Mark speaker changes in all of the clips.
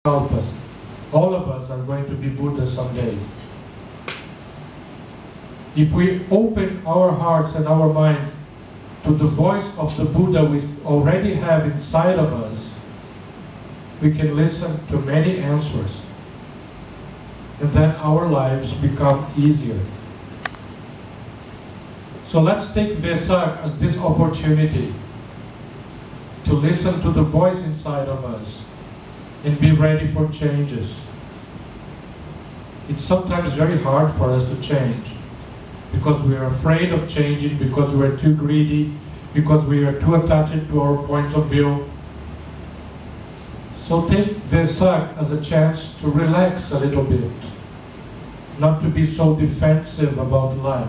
Speaker 1: help us. All of us are going to be Buddha someday. If we open our hearts and our mind to the voice of the Buddha we already have inside of us, we can listen to many answers. And then our lives become easier. So let's take Wesak as this opportunity to listen to the voice inside of us and be ready for changes. It's sometimes very hard for us to change because we are afraid of changing, because we are too greedy, because we are too attached to our points of view. So take Wesak as a chance to relax a little bit, not to be so defensive about life,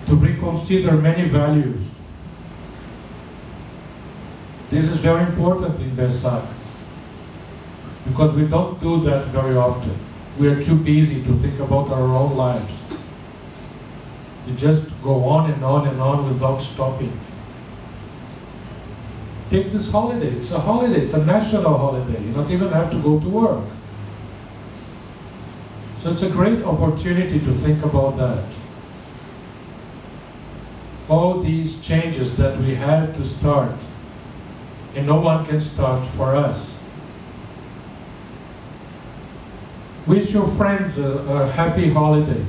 Speaker 1: to reconsider many values. This is very important in Wesak, because we don't do that very often. We are too busy to think about our own lives. We just go on and on and on without stopping. Take this holiday. It's a holiday. It's a national holiday. You don't even have to go to work. So it's a great opportunity to think about that. All these changes that we had to start, and no one can start for us. Wish your friends a happy holiday.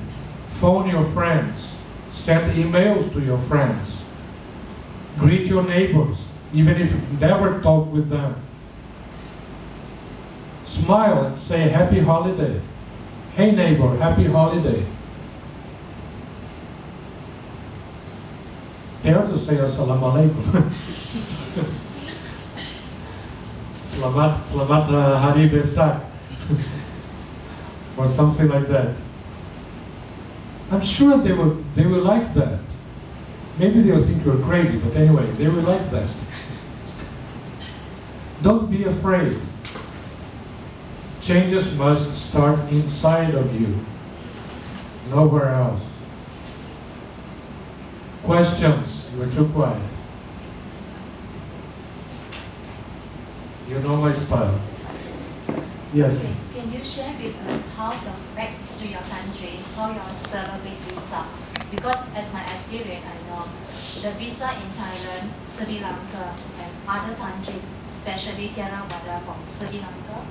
Speaker 1: Phone your friends. Send emails to your friends. Greet your neighbors, even if you never talk with them. Smile and say happy holiday. Hey neighbor, happy holiday. Dare to say Assalamualaikum. Selamat Hari Wesak. Or something like that. I'm sure they will like that. Maybe they'll think you're crazy, but anyway, they will like that. Don't be afraid. Changes must start inside of you, nowhere else. Questions? You're too quiet. You know my style. Yes.
Speaker 2: Can you share with us how back to your country, how you celebrate Wesak? Because as my experience, I know the Wesak in Thailand, Sri Lanka, and other countries, especially Theravada from Sri Lanka,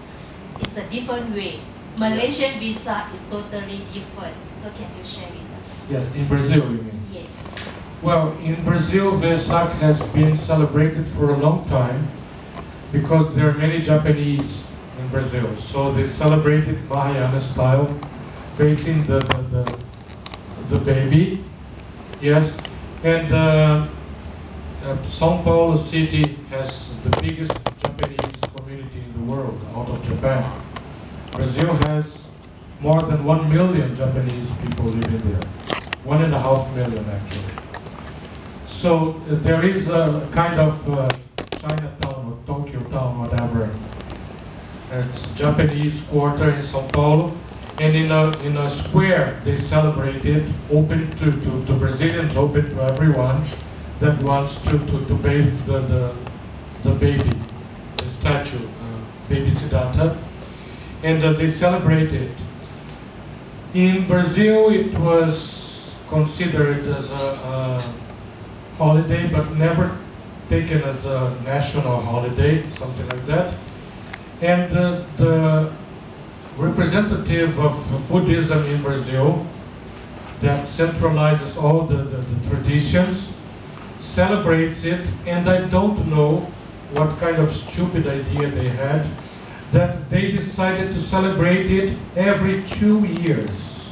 Speaker 2: is a different way. Malaysian Wesak is totally different. So can you share with us?
Speaker 1: Yes, in Brazil you mean?
Speaker 2: Yes.
Speaker 1: Well, in Brazil, Wesak has been celebrated for a long time because there are many Japanese in Brazil. So they celebrated Mahayana style, facing the baby. Yes. And Sao Paulo city has the biggest Japanese community in the world out of Japan. Brazil has more than 1 million Japanese people living there. 1.5 million actually. So there is a kind of Chinatown or Tokyo town, whatever. It's Japanese quarter in Sao Paulo, and in a square they celebrate it, open to Brazilians, open to everyone that wants to bathe the baby, the statue, baby Siddhartha, and they celebrate it. In Brazil, it was considered as a holiday, but never taken as a national holiday, something like that. And the representative of Buddhism in Brazil that centralizes all the traditions celebrates it, and I don't know what kind of stupid idea they had that they decided to celebrate it every 2 years.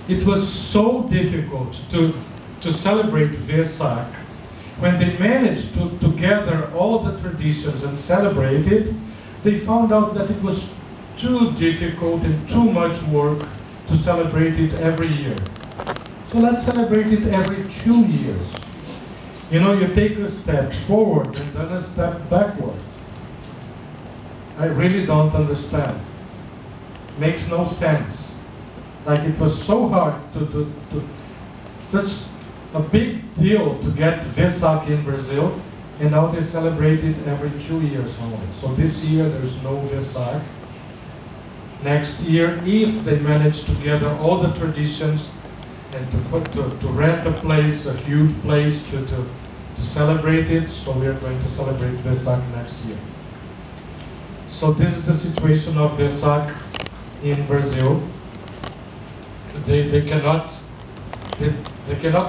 Speaker 1: It was so difficult to celebrate Wesak. When they managed to gather all the traditions and celebrate it, they found out that it was too difficult and too much work to celebrate it every year. So let's celebrate it every 2 years. You know, you take a step forward and then a step backward. I really don't understand. Makes no sense. Like it was so hard to such a big deal to get Wesak in Brazil, and now they celebrate it every 2 years only. So this year there's no Wesak. Next year, if they manage to gather all the traditions and to rent a place, a huge place to celebrate it, so we are going to celebrate Wesak next year. So this is the situation of Wesak in Brazil. They cannot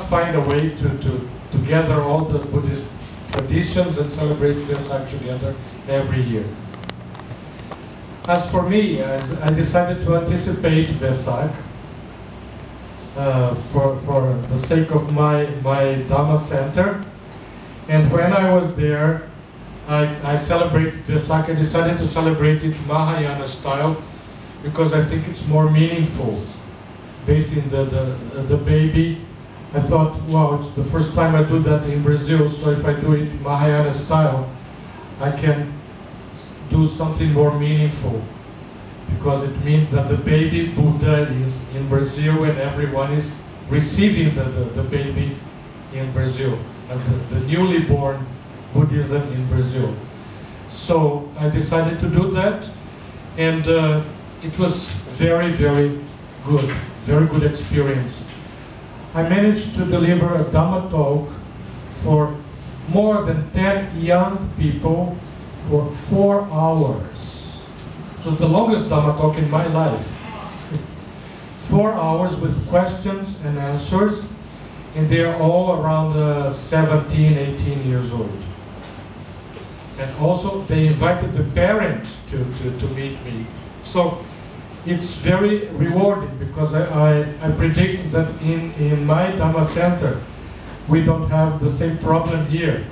Speaker 1: find a way to gather all the Buddhist traditions and celebrate Wesak together every year. As for me, I decided to anticipate Wesak for the sake of my Dhamma center. And when I was there, I celebrated Wesak. I decided to celebrate it Mahayana style because I think it's more meaningful. Bathing the baby, I thought, wow, it's the first time I do that in Brazil, so if I do it Mahayana style, I can do something more meaningful, because it means that the baby Buddha is in Brazil and everyone is receiving the baby in Brazil, as the newly born Buddhism in Brazil. So I decided to do that, and it was very, very good, very good experience. I managed to deliver a Dhamma talk for more than 10 young people for 4 hours. It was the longest Dhamma talk in my life. 4 hours with questions and answers, and they're all around 17, 18 years old. And also they invited the parents to meet me. So it's very rewarding, because I predict that in my Dhamma center we don't have the same problem here.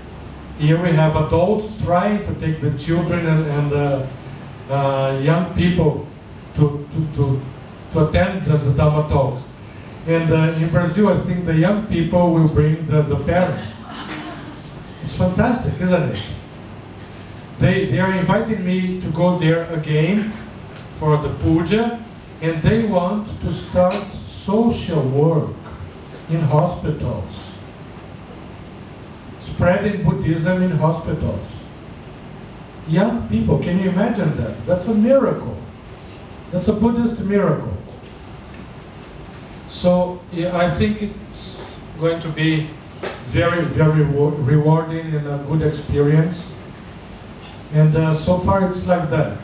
Speaker 1: Here we have adults trying to take the children and young people to attend the Dhamma talks. And in Brazil, I think the young people will bring the parents. It's fantastic, isn't it? They are inviting me to go there again for the puja, and they want to start social work in hospitals, spreading Buddhism in hospitals. Young people, can you imagine that? That's a miracle. That's a Buddhist miracle. So yeah, I think it's going to be very, very rewarding and a good experience. And so far it's like that.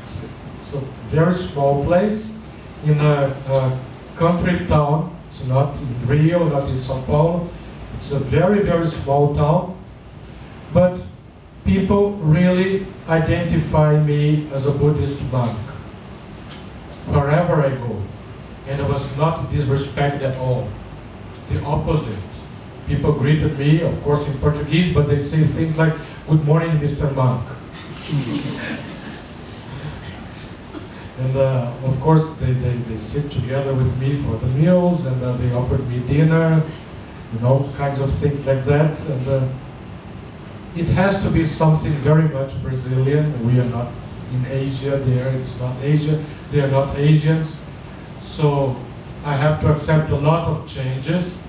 Speaker 1: It's a very small place in a country town. It's not in Rio, not in Sao Paulo. It's a very, very small town. But people really identify me as a Buddhist monk wherever I go. And it was not disrespect at all. The opposite. People greeted me, of course, in Portuguese, but they say things like, "Good morning, Mr. Monk." And of course, they sit together with me for the meals, and they offered me dinner, and all kinds of things like that. And it has to be something very much Brazilian. We are not in Asia there, it's not Asia, they are not Asians. So I have to accept a lot of changes,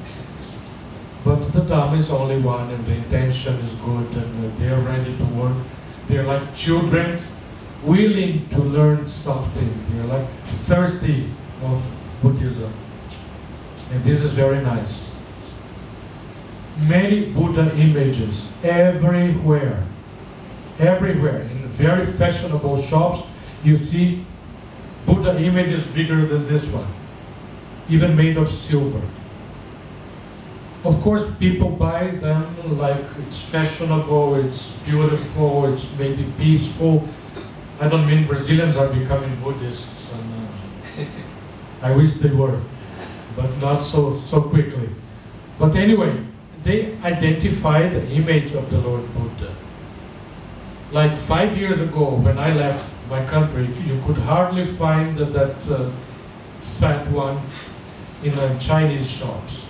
Speaker 1: but the Dhamma is only one, and the intention is good, and they are ready to work. They're like children willing to learn something. They're like thirsty of Buddhism. And this is very nice. Many Buddha images everywhere. Everywhere. In very fashionable shops, you see Buddha images bigger than this one, even made of silver. Of course, people buy them like it's fashionable, it's beautiful, it's maybe peaceful. I don't mean Brazilians are becoming Buddhists, and I wish they were, but not so quickly. But anyway, they identify the image of the Lord Buddha. Like 5 years ago, when I left my country, you could hardly find that fat one in Chinese shops.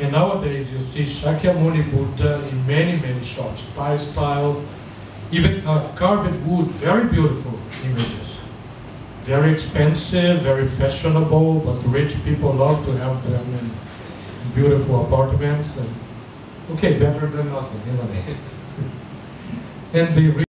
Speaker 1: And nowadays you see Shakyamuni Buddha in many, many shops, Thai style, even carved wood, very beautiful images. Very expensive, very fashionable, but rich people love to have them in beautiful apartments. And, okay, better than nothing, isn't it? and they